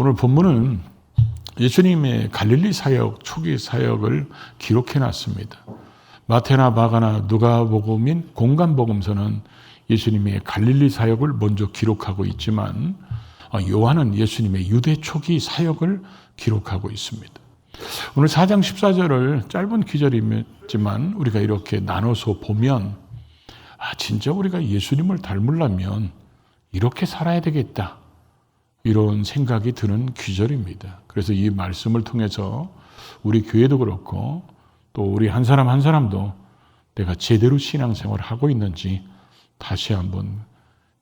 오늘 본문은 예수님의 갈릴리 사역, 초기 사역을 기록해 놨습니다. 마태나 마가나 누가복음인 공간복음서는 예수님의 갈릴리 사역을 먼저 기록하고 있지만 요한은 예수님의 유대 초기 사역을 기록하고 있습니다. 오늘 4장 14절을 짧은 기절이지만 우리가 이렇게 나눠서 보면 진짜 우리가 예수님을 닮으려면 이렇게 살아야 되겠다, 이런 생각이 드는 귀절입니다. 그래서 이 말씀을 통해서 우리 교회도 그렇고 또 우리 한 사람 한 사람도 내가 제대로 신앙생활을 하고 있는지 다시 한번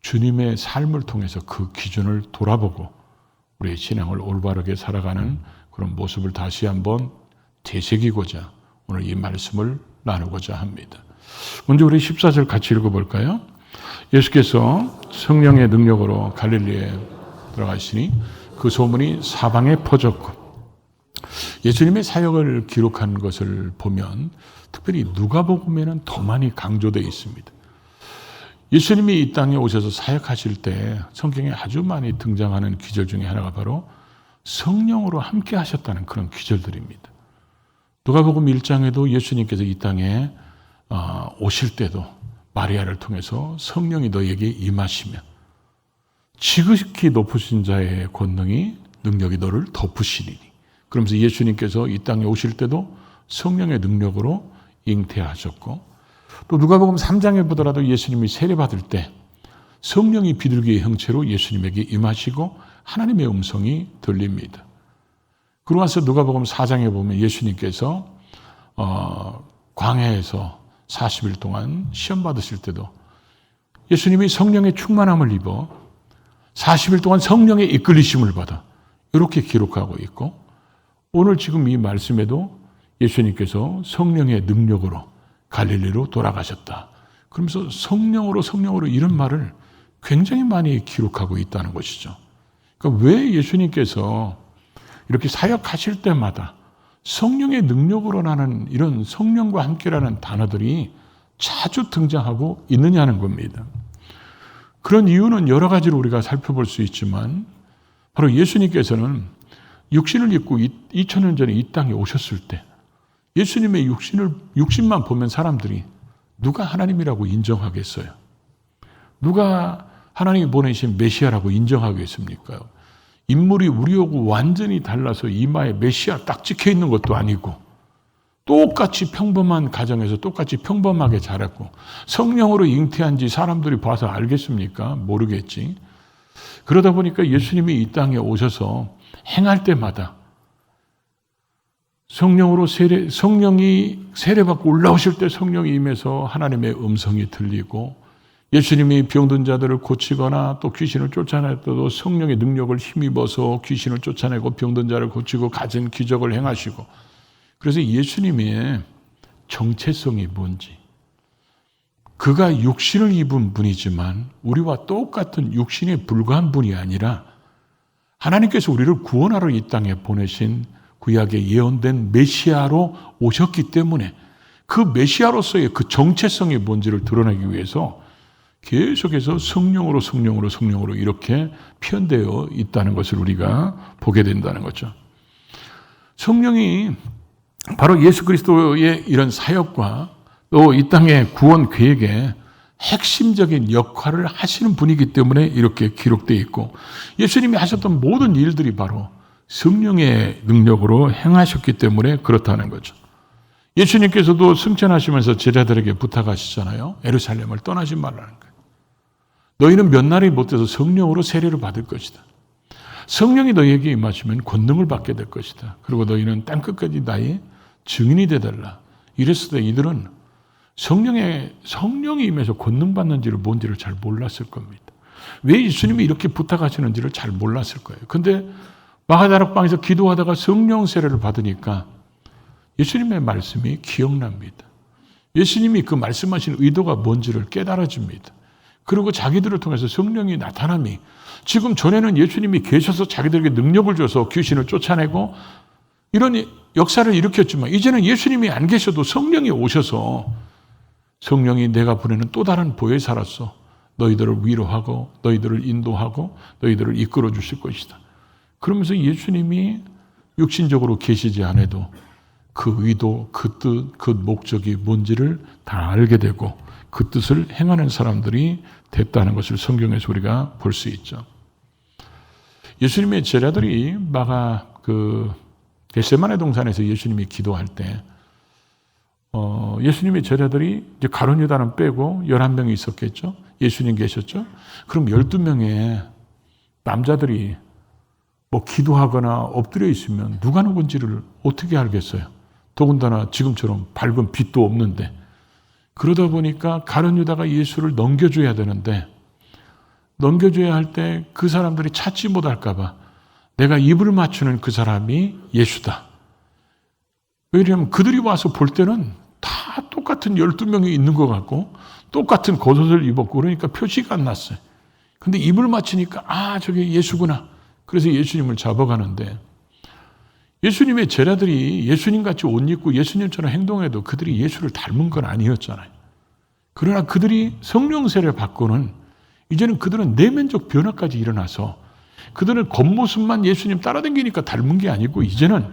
주님의 삶을 통해서 그 기준을 돌아보고 우리의 신앙을 올바르게 살아가는 그런 모습을 다시 한번 되새기고자 오늘 이 말씀을 나누고자 합니다. 먼저 우리 14절 같이 읽어볼까요? 예수께서 성령의 능력으로 갈릴리에 들어가시니 그 소문이 사방에 퍼졌고, 예수님의 사역을 기록한 것을 보면 특별히 누가복음에는 더 많이 강조되어 있습니다. 예수님이 이 땅에 오셔서 사역하실 때 성경에 아주 많이 등장하는 기절 중에 하나가 바로 성령으로 함께 하셨다는 그런 기절들입니다. 누가복음 1장에도 예수님께서 이 땅에 오실 때도 마리아를 통해서 성령이 너에게 임하시면 지극히 높으신 자의 권능이 능력이 너를 덮으시리니, 그러면서 예수님께서 이 땅에 오실 때도 성령의 능력으로 잉태하셨고, 또 누가복음 3장에 보더라도 예수님이 세례받을 때 성령이 비둘기의 형체로 예수님에게 임하시고 하나님의 음성이 들립니다. 그러고 나서 누가복음 4장에 보면 예수님께서 광야에서 40일 동안 시험 받으실 때도 예수님이 성령의 충만함을 입어 40일 동안 성령의 이끌리심을 받아 이렇게 기록하고 있고, 오늘 지금 이 말씀에도 예수님께서 성령의 능력으로 갈릴리로 돌아가셨다, 그러면서 성령으로 이런 말을 굉장히 많이 기록하고 있다는 것이죠. 그러니까 왜 예수님께서 이렇게 사역하실 때마다 성령의 능력으로라는 이런 성령과 함께라는 단어들이 자주 등장하고 있느냐는 겁니다. 그런 이유는 여러 가지로 우리가 살펴볼 수 있지만, 바로 예수님께서는 육신을 입고 2000년 전에 이 땅에 오셨을 때 예수님의 육신만 보면 사람들이 누가 하나님이라고 인정하겠어요? 누가 하나님이 보내신 메시아라고 인정하겠습니까? 인물이 우리하고 완전히 달라서 이마에 메시아 딱 찍혀 있는 것도 아니고, 똑같이 평범한 가정에서 똑같이 평범하게 자랐고 성령으로 잉태한지 사람들이 봐서 알겠습니까? 모르겠지. 그러다 보니까 예수님이 이 땅에 오셔서 행할 때마다 성령이 세례받고 올라오실 때 성령이 임해서 하나님의 음성이 들리고, 예수님이 병든 자들을 고치거나 또 귀신을 쫓아낼 때도 성령의 능력을 힘입어서 귀신을 쫓아내고 병든 자를 고치고 가진 기적을 행하시고, 그래서 예수님의 정체성이 뭔지, 그가 육신을 입은 분이지만 우리와 똑같은 육신에 불과한 분이 아니라 하나님께서 우리를 구원하러 이 땅에 보내신 구약에 예언된 메시아로 오셨기 때문에 그 메시아로서의 그 정체성이 뭔지를 드러내기 위해서 계속해서 성령으로 이렇게 표현되어 있다는 것을 우리가 보게 된다는 거죠. 성령이 바로 예수 그리스도의 이런 사역과 또 이 땅의 구원 계획에 핵심적인 역할을 하시는 분이기 때문에 이렇게 기록되어 있고, 예수님이 하셨던 모든 일들이 바로 성령의 능력으로 행하셨기 때문에 그렇다는 거죠. 예수님께서도 승천하시면서 제자들에게 부탁하시잖아요. 예루살렘을 떠나지 말라는 거예요. 너희는 몇 날이 못돼서 성령으로 세례를 받을 것이다. 성령이 너희에게 임하시면 권능을 받게 될 것이다. 그리고 너희는 땅끝까지 나의 증인이 되달라. 이랬을 때 이들은 성령이 임해서 권능 받는지를 뭔지를 잘 몰랐을 겁니다. 왜 예수님이 이렇게 부탁하시는지를 잘 몰랐을 거예요. 근데 마가다락방에서 기도하다가 성령 세례를 받으니까 예수님의 말씀이 기억납니다. 예수님이 그 말씀하신 의도가 뭔지를 깨달아집니다. 그리고 자기들을 통해서 성령이 나타남이, 지금 전에는 예수님이 계셔서 자기들에게 능력을 줘서 귀신을 쫓아내고 이런 역사를 일으켰지만, 이제는 예수님이 안 계셔도 성령이 오셔서 성령이 내가 보내는 또 다른 보혜사로서 너희들을 위로하고 너희들을 인도하고 너희들을 이끌어 주실 것이다. 그러면서 예수님이 육신적으로 계시지 않아도 그 의도, 그 뜻, 그 목적이 뭔지를 다 알게 되고 그 뜻을 행하는 사람들이 됐다는 것을 성경에서 우리가 볼 수 있죠. 예수님의 제자들이 겟세마네 동산에서 예수님이 기도할 때 예수님의 제자들이 이제 가룟 유다는 빼고 11명이 있었겠죠. 예수님 계셨죠. 그럼 12명의 남자들이 기도하거나 엎드려 있으면 누가 누군지를 어떻게 알겠어요? 더군다나 지금처럼 밝은 빛도 없는데. 그러다 보니까 가룟 유다가 예수를 넘겨줘야 되는데, 넘겨줘야 할 때 그 사람들이 찾지 못할까 봐 내가 입을 맞추는 그 사람이 예수다. 왜냐하면 그들이 와서 볼 때는 다 똑같은 12명이 있는 것 같고 똑같은 겉옷을 입었고 그러니까 표시가 안 났어요. 근데 입을 맞추니까 저게 예수구나. 그래서 예수님을 잡아가는데, 예수님의 제자들이 예수님같이 옷 입고 예수님처럼 행동해도 그들이 예수를 닮은 건 아니었잖아요. 그러나 그들이 성령 세례를 받고는 이제는 그들은 내면적 변화까지 일어나서 그들은 겉모습만 예수님 따라다니니까 닮은 게 아니고 이제는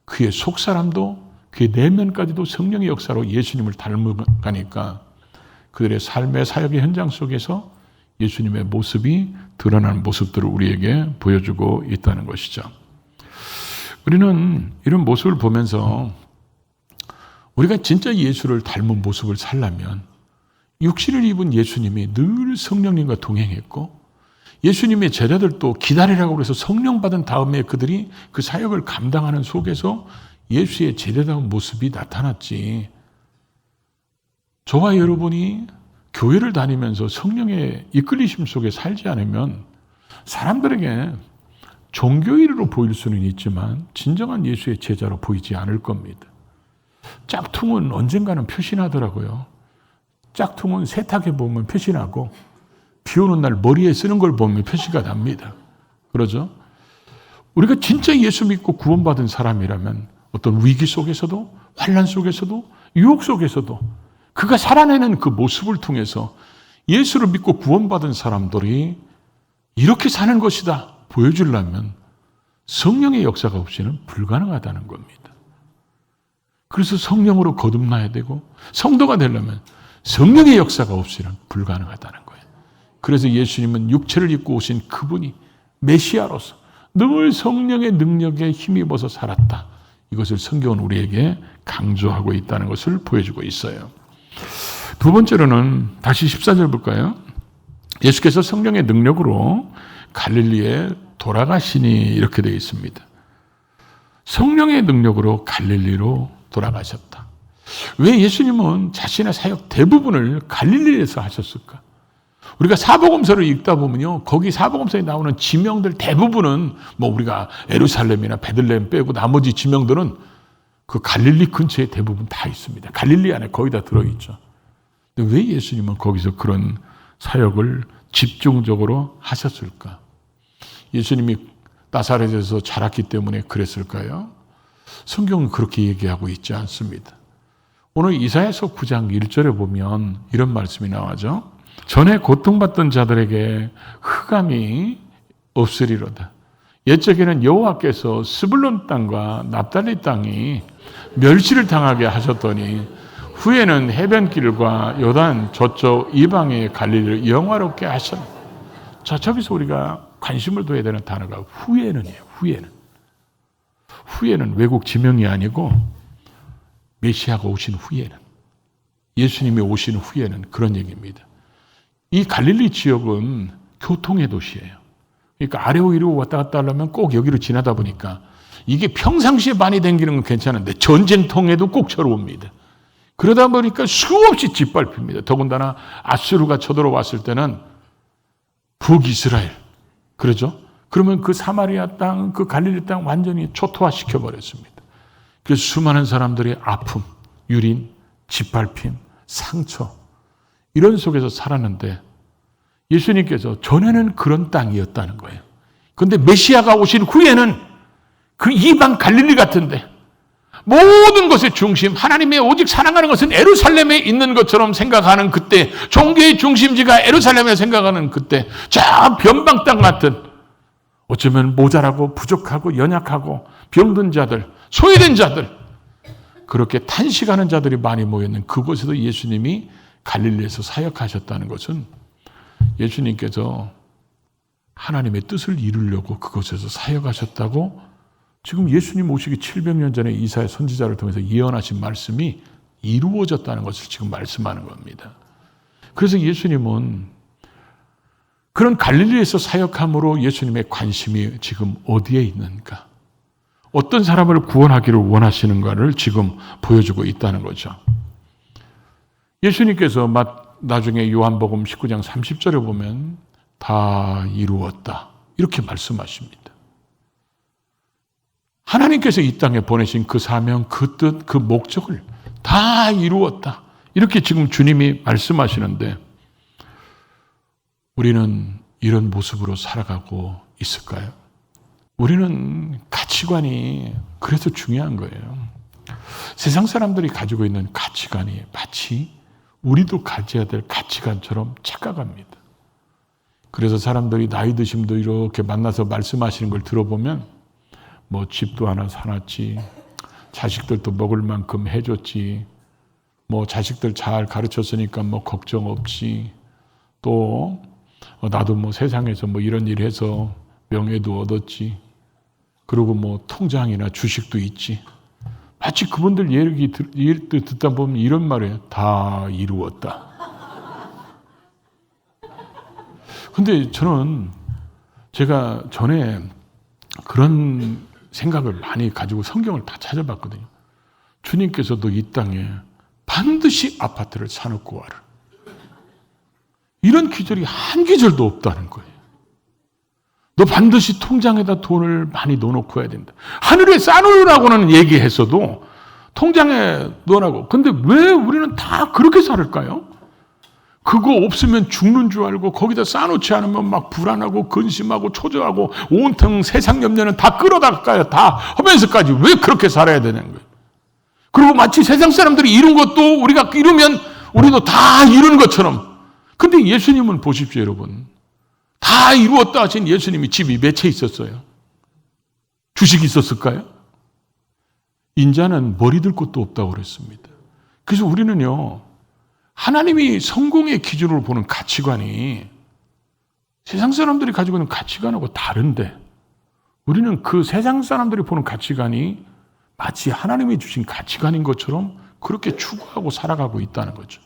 그의 속사람도 그의 내면까지도 성령의 역사로 예수님을 닮아가니까 그들의 삶의 사역의 현장 속에서 예수님의 모습이 드러나는 모습들을 우리에게 보여주고 있다는 것이죠. 우리는 이런 모습을 보면서 우리가 진짜 예수를 닮은 모습을 살려면 육신을 입은 예수님이 늘 성령님과 동행했고 예수님의 제자들도 기다리라고 해서 성령 받은 다음에 그들이 그 사역을 감당하는 속에서 예수의 제자다운 모습이 나타났지. 저와 여러분이 교회를 다니면서 성령의 이끌리심 속에 살지 않으면 사람들에게 종교인으로 보일 수는 있지만 진정한 예수의 제자로 보이지 않을 겁니다. 짝퉁은 언젠가는 표시나더라고요. 짝퉁은 세탁해 보면 표시나고 비 오는 날 머리에 쓰는 걸 보면 표시가 납니다. 그러죠? 우리가 진짜 예수 믿고 구원받은 사람이라면 어떤 위기 속에서도 환난 속에서도 유혹 속에서도 그가 살아내는 그 모습을 통해서 예수를 믿고 구원받은 사람들이 이렇게 사는 것이다 보여주려면 성령의 역사가 없이는 불가능하다는 겁니다. 그래서 성령으로 거듭나야 되고 성도가 되려면 성령의 역사가 없이는 불가능하다는 거예요. 그래서 예수님은 육체를 입고 오신 그분이 메시아로서 늘 성령의 능력에 힘입어서 살았다. 이것을 성경은 우리에게 강조하고 있다는 것을 보여주고 있어요. 두 번째로는 다시 14절 볼까요? 예수께서 성령의 능력으로 갈릴리에 돌아가시니 이렇게 되어 있습니다. 성령의 능력으로 갈릴리로 돌아가셨다. 왜 예수님은 자신의 사역 대부분을 갈릴리에서 하셨을까? 우리가 사복음서를 읽다 보면요, 거기 사복음서에 나오는 지명들 대부분은 우리가 예루살렘이나 베들레헴 빼고 나머지 지명들은 그 갈릴리 근처에 대부분 다 있습니다. 갈릴리 안에 거의 다 들어있죠. 근데 왜 예수님은 거기서 그런 사역을 집중적으로 하셨을까? 예수님이 나사렛에서 자랐기 때문에 그랬을까요? 성경은 그렇게 얘기하고 있지 않습니다. 오늘 이사야서 9장 1절에 보면 이런 말씀이 나와죠. 전에 고통받던 자들에게 흑암이 없으리로다. 옛적에는 여호와께서 스불론 땅과 납달리 땅이 멸시를 당하게 하셨더니 후에는 해변길과 요단 저쪽 이방의 갈릴리를 영화롭게 하셨다. 자, 저기서 우리가 관심을 둬야 되는 단어가 후에는이에요. 후에는 외국 지명이 아니고 메시아가 오신 후에는, 예수님이 오신 후에는 그런 얘기입니다. 이 갈릴리 지역은 교통의 도시예요. 그러니까 아래로 이리로 왔다 갔다 하려면 꼭 여기로 지나다 보니까 이게 평상시에 많이 다니는 건 괜찮은데 전쟁통에도 꼭 쳐들어옵니다. 그러다 보니까 수없이 짓밟힙니다. 더군다나 아수르가 쳐들어왔을 때는 북이스라엘, 그러죠? 그러면 그 사마리아 땅, 그 갈릴리 땅 완전히 초토화시켜 버렸습니다. 그래서 수많은 사람들이 아픔, 유린, 짓밟힘, 상처 이런 속에서 살았는데 예수님께서 전에는 그런 땅이었다는 거예요. 그런데 메시아가 오신 후에는 그 이방 갈릴리 같은데 모든 것의 중심, 하나님의 오직 사랑하는 것은 예루살렘에 있는 것처럼 생각하는 그때, 종교의 중심지가 예루살렘에 생각하는 그때, 저 변방 땅 같은 어쩌면 모자라고 부족하고 연약하고 병든 자들, 소외된 자들, 그렇게 탄식하는 자들이 많이 모였는 그곳에서 예수님이 갈릴리에서 사역하셨다는 것은 예수님께서 하나님의 뜻을 이루려고 그곳에서 사역하셨다고 지금 예수님 오시기 700년 전에 이사야 선지자를 통해서 예언하신 말씀이 이루어졌다는 것을 지금 말씀하는 겁니다. 그래서 예수님은 그런 갈릴리에서 사역함으로 예수님의 관심이 지금 어디에 있는가? 어떤 사람을 구원하기를 원하시는가를 지금 보여주고 있다는 거죠. 예수님께서 나중에 요한복음 19장 30절에 보면 다 이루었다 이렇게 말씀하십니다. 하나님께서 이 땅에 보내신 그 사명, 그 뜻, 그 목적을 다 이루었다 이렇게 지금 주님이 말씀하시는데 우리는 이런 모습으로 살아가고 있을까요? 우리는 가치관이 그래서 중요한 거예요. 세상 사람들이 가지고 있는 가치관이 마치 우리도 가져야 될 가치관처럼 착각합니다. 그래서 사람들이 나이 드신 분들 이렇게 만나서 말씀하시는 걸 들어보면 뭐 집도 하나 사놨지, 자식들도 먹을 만큼 해줬지, 뭐 자식들 잘 가르쳤으니까 뭐 걱정 없지, 또 나도 뭐 세상에서 뭐 이런 일 해서 명예도 얻었지, 그리고 뭐 통장이나 주식도 있지. 마치 그분들 얘기 듣다 보면 이런 말이에요. 다 이루었다. 근데 저는 제가 전에 그런 생각을 많이 가지고 성경을 다 찾아봤거든요. 주님께서도 이 땅에 반드시 아파트를 사놓고 와라. 이런 기절이 한 기절도 없다는 거예요. 너 반드시 통장에다 돈을 많이 넣어놓고 해야 된다. 하늘에 쌓아놓으라고는 얘기했어도 통장에 넣으라고. 근데 왜 우리는 다 그렇게 살을까요? 그거 없으면 죽는 줄 알고 거기다 쌓아놓지 않으면 막 불안하고 근심하고 초조하고 온통 세상 염려는 다 끌어다가요. 다 하면서까지 왜 그렇게 살아야 되는 거예요? 그리고 마치 세상 사람들이 이룬 것도 우리가 이루면 우리도 다 이룬 것처럼. 근데 예수님은 보십시오, 여러분. 다 이루었다 하신 예수님이 집이 몇 채 있었어요? 주식이 있었을까요? 인자는 머리 들 곳도 없다고 그랬습니다. 그래서 우리는요, 하나님이 성공의 기준으로 보는 가치관이 세상 사람들이 가지고 있는 가치관하고 다른데 우리는 그 세상 사람들이 보는 가치관이 마치 하나님이 주신 가치관인 것처럼 그렇게 추구하고 살아가고 있다는 거죠.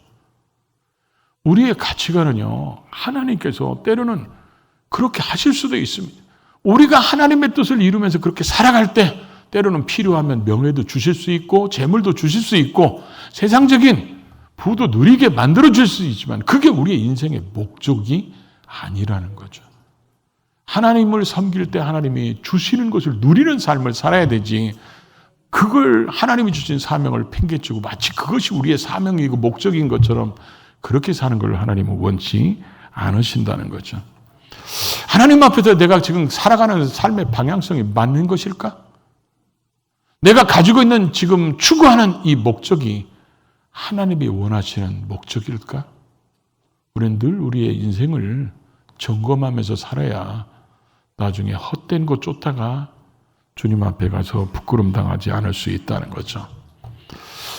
우리의 가치관은요, 하나님께서 때로는 그렇게 하실 수도 있습니다. 우리가 하나님의 뜻을 이루면서 그렇게 살아갈 때 때로는 필요하면 명예도 주실 수 있고 재물도 주실 수 있고 세상적인 부도 누리게 만들어 줄 수 있지만 그게 우리의 인생의 목적이 아니라는 거죠. 하나님을 섬길 때 하나님이 주시는 것을 누리는 삶을 살아야 되지 그걸 하나님이 주신 사명을 팽개치고 마치 그것이 우리의 사명이고 목적인 것처럼 그렇게 사는 걸 하나님은 원치 않으신다는 거죠. 하나님 앞에서 내가 지금 살아가는 삶의 방향성이 맞는 것일까? 내가 가지고 있는 지금 추구하는 이 목적이 하나님이 원하시는 목적일까? 우리는 늘 우리의 인생을 점검하면서 살아야 나중에 헛된 것 쫓다가 주님 앞에 가서 부끄럼 당하지 않을 수 있다는 거죠.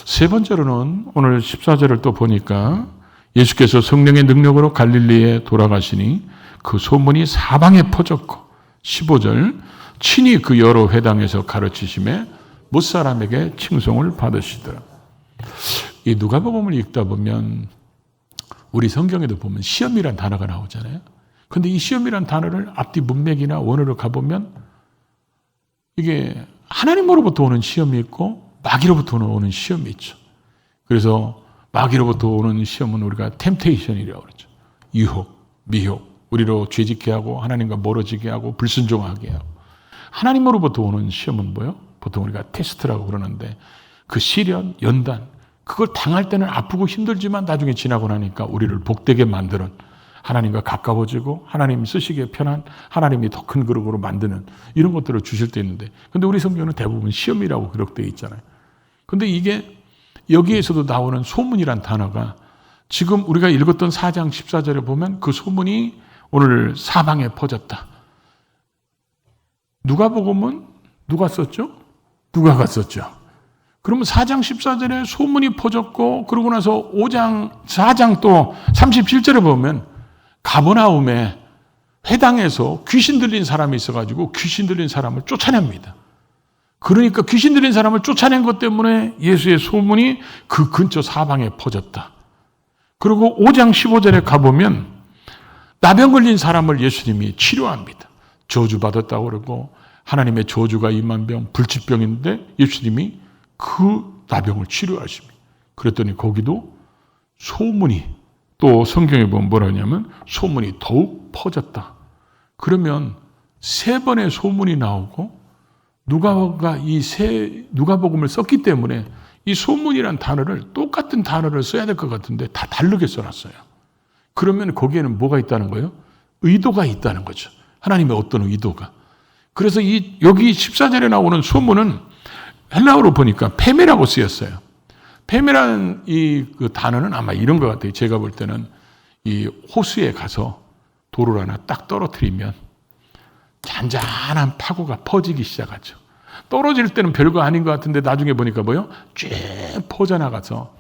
세 번째로는 오늘 14절을 또 보니까 예수께서 성령의 능력으로 갈릴리에 돌아가시니 그 소문이 사방에 퍼졌고 15절 친히 그 여러 회당에서 가르치심에 못 사람에게 칭송을 받으시더라. 이 누가복음을 읽다 보면 우리 성경에도 보면 시험이란 단어가 나오잖아요. 그런데 이 시험이란 단어를 앞뒤 문맥이나 원어로 가보면 이게 하나님으로부터 오는 시험이 있고 마귀로부터 오는 시험이 있죠. 그래서 마귀로부터 오는 시험은 우리가 템테이션이라고 그러죠. 유혹, 미혹, 우리로 죄짓게 하고 하나님과 멀어지게 하고 불순종하게 하고. 하나님으로부터 오는 시험은 뭐예요? 보통 우리가 테스트라고 그러는데 그 시련, 연단, 그걸 당할 때는 아프고 힘들지만 나중에 지나고 나니까 우리를 복되게 만드는 하나님과 가까워지고 하나님 쓰시기에 편한 하나님이 더 큰 그릇으로 만드는 이런 것들을 주실 때 있는데 근데 우리 성경은 대부분 시험이라고 기록되어 있잖아요. 근데 이게 여기에서도 나오는 소문이란 단어가 지금 우리가 읽었던 4장 14절에 보면 그 소문이 오늘 사방에 퍼졌다. 누가복음은 누가 썼죠? 누가가 썼죠. 그러면 4장 14절에 소문이 퍼졌고 그러고 나서 5장 4장 또 37절에 보면 가버나움에 회당에서 귀신 들린 사람이 있어가지고 귀신 들린 사람을 쫓아냅니다. 그러니까 귀신 들린 사람을 쫓아낸 것 때문에 예수의 소문이 그 근처 사방에 퍼졌다. 그리고 5장 15절에 가보면 나병 걸린 사람을 예수님이 치료합니다. 저주받았다고 그러고 하나님의 저주가 임한 병, 불치병인데 예수님이 그 나병을 치료하십니다. 그랬더니 거기도 소문이, 또 성경에 보면 뭐라 하냐면 소문이 더욱 퍼졌다. 그러면 3번의 소문이 나오고 누가가 누가복음을 썼기 때문에 이 소문이란 단어를 똑같은 단어를 써야 될 것 같은데 다 다르게 써놨어요. 그러면 거기에는 뭐가 있다는 거예요? 의도가 있다는 거죠. 하나님의 어떤 의도가. 그래서 여기 14절에 나오는 소문은 헬라어로 보니까 페메라고 쓰였어요. 페메라는 그 단어는 아마 이런 것 같아요. 제가 볼 때는 이 호수에 가서 돌을 하나 딱 떨어뜨리면 잔잔한 파고가 퍼지기 시작하죠. 떨어질 때는 별거 아닌 것 같은데 나중에 보니까 뭐요? 쭉 퍼져나가서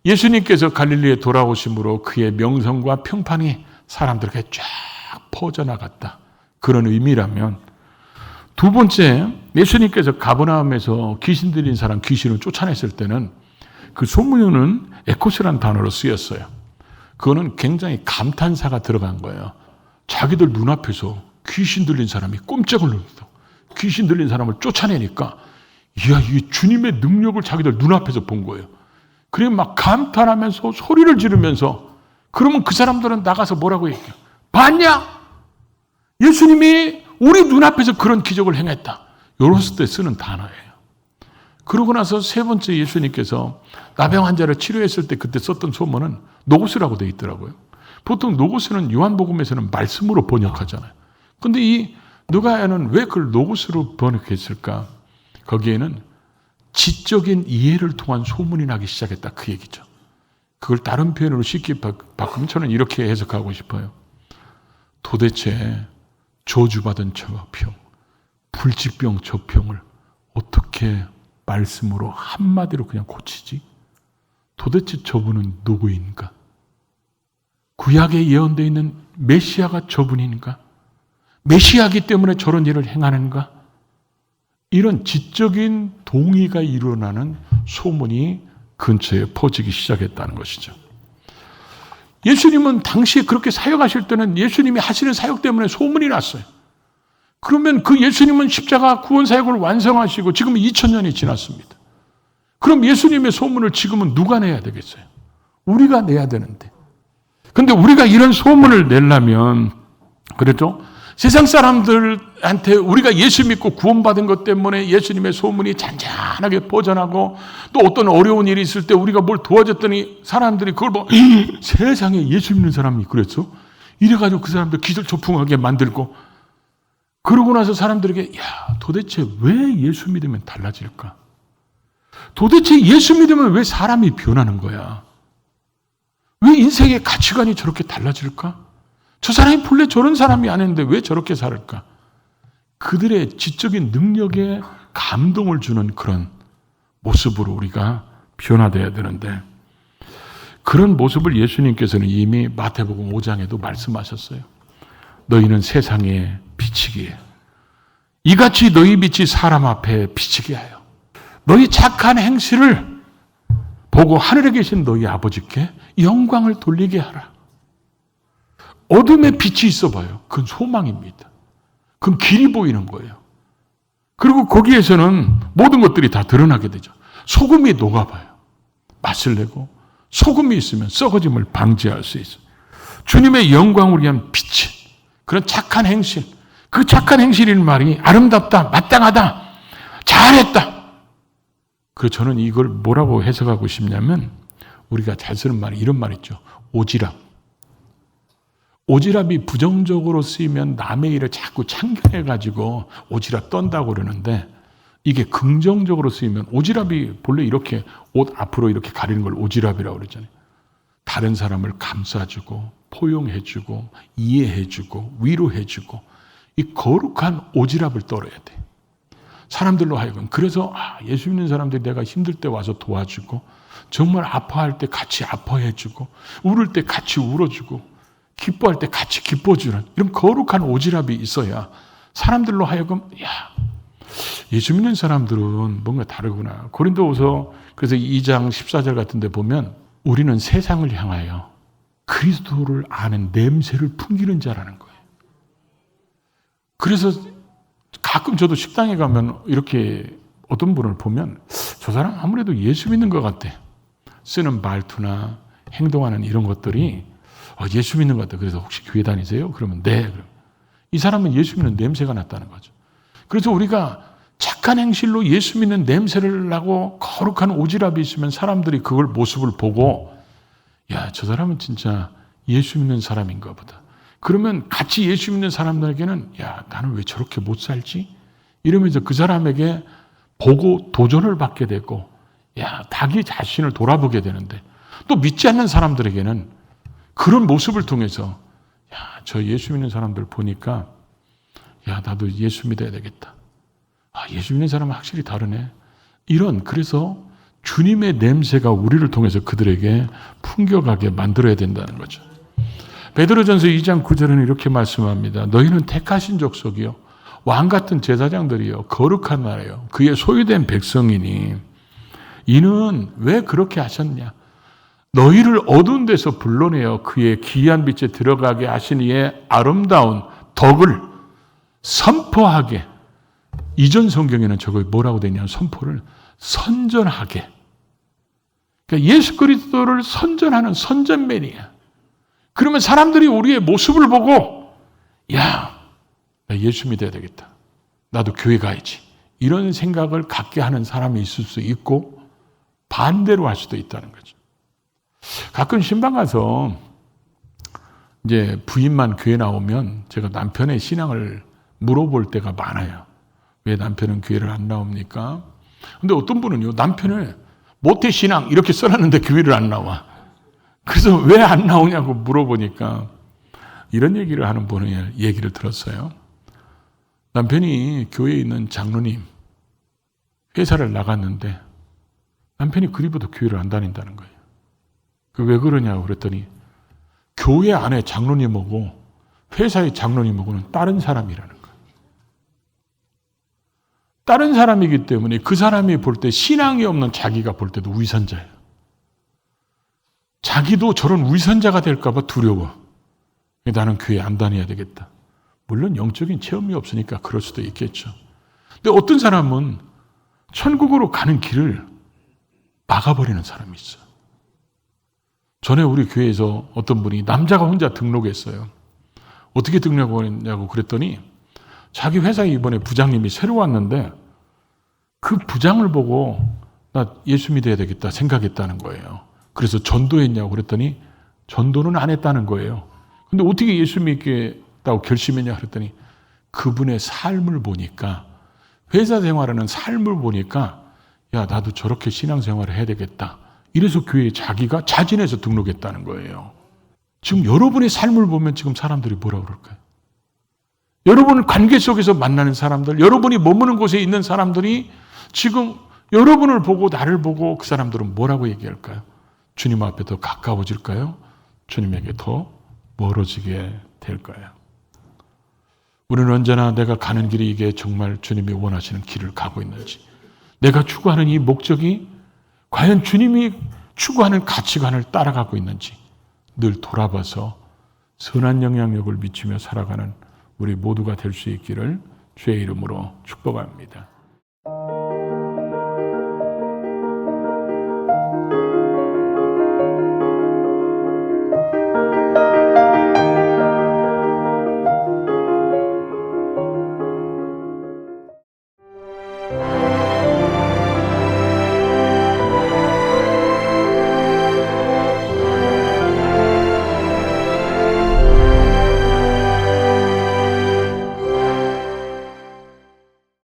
예수님께서 갈릴리에 돌아오심으로 그의 명성과 평판이 사람들에게 쫙 퍼져나갔다. 그런 의미라면, 두 번째, 예수님께서 가버나움에서 귀신 들린 사람 귀신을 쫓아냈을 때는 그 소문은 에코스라는 단어로 쓰였어요. 그거는 굉장히 감탄사가 들어간 거예요. 자기들 눈앞에서 귀신 들린 사람이 꼼짝을 못하고 귀신 들린 사람을 쫓아내니까 이 주님의 능력을 자기들 눈앞에서 본 거예요. 그래 막 감탄하면서 소리를 지르면서, 그러면 그 사람들은 나가서 뭐라고 얘기해요? 봤냐? 예수님이 우리 눈앞에서 그런 기적을 행했다. 이랬을 때 쓰는 단어예요. 그러고 나서 3번째 예수님께서 나병 환자를 치료했을 때 그때 썼던 소문은 노고스라고 되어 있더라고요. 보통 노고스는 요한복음에서는 말씀으로 번역하잖아요. 근데 이 누가야는 왜 그걸 노고스로 번역했을까? 거기에는 지적인 이해를 통한 소문이 나기 시작했다. 그 얘기죠. 그걸 다른 표현으로 쉽게 바꾸면 저는 이렇게 해석하고 싶어요. 도대체 저주받은 저병, 불치병 저병을 어떻게 말씀으로 한마디로 그냥 고치지? 도대체 저분은 누구인가? 구약에 예언되어 있는 메시아가 저분인가? 메시아이기 때문에 저런 일을 행하는가? 이런 지적인 동의가 일어나는 소문이 근처에 퍼지기 시작했다는 것이죠. 예수님은 당시에 그렇게 사역하실 때는 예수님이 하시는 사역 때문에 소문이 났어요. 그러면 그 예수님은 십자가 구원 사역을 완성하시고 지금 2000년이 지났습니다. 그럼 예수님의 소문을 지금은 누가 내야 되겠어요? 우리가 내야 되는데. 근데 우리가 이런 소문을 내려면, 그렇죠? 세상 사람들한테 우리가 예수 믿고 구원받은 것 때문에 예수님의 소문이 잔잔하게 퍼져나고, 또 어떤 어려운 일이 있을 때 우리가 뭘 도와줬더니 사람들이 그걸 보고 세상에 예수 믿는 사람이 그랬어? 이래가지고 그 사람들 기절초풍하게 만들고, 그러고 나서 사람들에게 도대체 왜 예수 믿으면 달라질까? 도대체 예수 믿으면 왜 사람이 변하는 거야? 왜 인생의 가치관이 저렇게 달라질까? 저 사람이 본래 저런 사람이 아닌데 왜 저렇게 살을까? 그들의 지적인 능력에 감동을 주는 그런 모습으로 우리가 변화되어야 되는데, 그런 모습을 예수님께서는 이미 마태복음 5장에도 말씀하셨어요. 너희는 세상에 비치기에 이같이 너희 빛이 사람 앞에 비치게 하여 너희 착한 행실을 보고 하늘에 계신 너희 아버지께 영광을 돌리게 하라. 어둠에 빛이 있어 봐요. 그건 소망입니다. 그건 길이 보이는 거예요. 그리고 거기에서는 모든 것들이 다 드러나게 되죠. 소금이 녹아봐요. 맛을 내고 소금이 있으면 썩어짐을 방지할 수 있어요. 주님의 영광을 위한 빛, 그런 착한 행실, 그 착한 행실인 말이 아름답다, 마땅하다, 잘했다. 그래서 저는 이걸 뭐라고 해석하고 싶냐면, 우리가 잘 쓰는 말이 이런 말 있죠. 오지랖. 오지랖이 부정적으로 쓰이면 남의 일을 자꾸 참견해가지고 오지랖 떤다고 그러는데, 이게 긍정적으로 쓰이면, 오지랖이 본래 이렇게 옷 앞으로 이렇게 가리는 걸 오지랖이라고 그러잖아요. 다른 사람을 감싸주고 포용해주고 이해해주고 위로해주고 이 거룩한 오지랖을 떨어야 돼. 사람들로 하여금. 그래서 예수 믿는 사람들이 내가 힘들 때 와서 도와주고, 정말 아파할 때 같이 아파해주고, 울을 때 같이 울어주고, 기뻐할 때 같이 기뻐주는 이런 거룩한 오지랖이 있어야 사람들로 하여금 예수 믿는 사람들은 뭔가 다르구나. 고린도후서 그래서 2장 14절 같은 데 보면 우리는 세상을 향하여 그리스도를 아는 냄새를 풍기는 자라는 거예요. 그래서 가끔 저도 식당에 가면 이렇게 어떤 분을 보면 저 사람 아무래도 예수 믿는 것 같아. 쓰는 말투나 행동하는 이런 것들이 예수 믿는 것 같아. 그래서 혹시 교회 다니세요? 그러면 네. 이 사람은 예수 믿는 냄새가 났다는 거죠. 그래서 우리가 착한 행실로 예수 믿는 냄새를 나고 거룩한 오지랖이 있으면 사람들이 그걸 모습을 보고 저 사람은 진짜 예수 믿는 사람인가 보다. 그러면 같이 예수 믿는 사람들에게는 나는 왜 저렇게 못 살지? 이러면서 그 사람에게 보고 도전을 받게 되고 자기 자신을 돌아보게 되는데 또 믿지 않는 사람들에게는 그런 모습을 통해서 저 예수 믿는 사람들 보니까 나도 예수 믿어야 되겠다. 예수 믿는 사람은 확실히 다르네. 그래서 주님의 냄새가 우리를 통해서 그들에게 풍겨가게 만들어야 된다는 거죠. 베드로전서 2장 9절에는 이렇게 말씀합니다. 너희는 택하신 족속이요 왕 같은 제사장들이요 거룩한 나라요 그의 소유된 백성이니 이는 왜 그렇게 하셨냐? 너희를 어두운 데서 불러내어 그의 귀한 빛에 들어가게 하신 이의 아름다운 덕을 선포하게. 이전 성경에는 저걸 뭐라고 되냐면 선포를 선전하게. 그러니까 예수 그리스도를 선전하는 선전맨이야. 그러면 사람들이 우리의 모습을 보고 나 예수 믿어야 되겠다. 나도 교회 가야지. 이런 생각을 갖게 하는 사람이 있을 수 있고 반대로 할 수도 있다는 거죠. 가끔 신방 가서 이제 부인만 교회 나오면 제가 남편의 신앙을 물어볼 때가 많아요. 왜 남편은 교회를 안 나옵니까? 근데 어떤 분은요, 남편을 모태 신앙 이렇게 써놨는데 교회를 안 나와. 그래서 왜 안 나오냐고 물어보니까 이런 얘기를 하는 분의 얘기를 들었어요. 남편이 교회에 있는 장로님 회사를 나갔는데 남편이 그리고도 교회를 안 다닌다는 거예요. 왜 그러냐고 그랬더니 교회 안에 장로님하고 회사의 장로님하고는 다른 사람이라는 거예요. 다른 사람이기 때문에 그 사람이 볼 때 신앙이 없는 자기가 볼 때도 위선자예요. 자기도 저런 위선자가 될까 봐 두려워. 나는 교회 안 다녀야 되겠다. 물론 영적인 체험이 없으니까 그럴 수도 있겠죠. 근데 어떤 사람은 천국으로 가는 길을 막아버리는 사람이 있어요. 전에 우리 교회에서 어떤 분이 남자가 혼자 등록했어요. 어떻게 등록했냐고 그랬더니 자기 회사에 이번에 부장님이 새로 왔는데 그 부장을 보고 나 예수 믿어야 되겠다 생각했다는 거예요. 그래서 전도했냐고 그랬더니 전도는 안 했다는 거예요. 근데 어떻게 예수 믿겠다고 결심했냐 그랬더니 그분의 삶을 보니까 회사 생활하는 삶을 보니까 나도 저렇게 신앙생활을 해야 되겠다. 이래서 교회에 자기가 자진해서 등록했다는 거예요. 지금 여러분의 삶을 보면 지금 사람들이 뭐라고 그럴까요? 여러분 관계 속에서 만나는 사람들, 여러분이 머무는 곳에 있는 사람들이 지금 여러분을 보고 나를 보고 그 사람들은 뭐라고 얘기할까요? 주님 앞에 더 가까워질까요? 주님에게 더 멀어지게 될까요? 우리는 언제나 내가 가는 길이 이게 정말 주님이 원하시는 길을 가고 있는지, 내가 추구하는 이 목적이 과연 주님이 추구하는 가치관을 따라가고 있는지 늘 돌아봐서 선한 영향력을 미치며 살아가는 우리 모두가 될 수 있기를 주의 이름으로 축복합니다.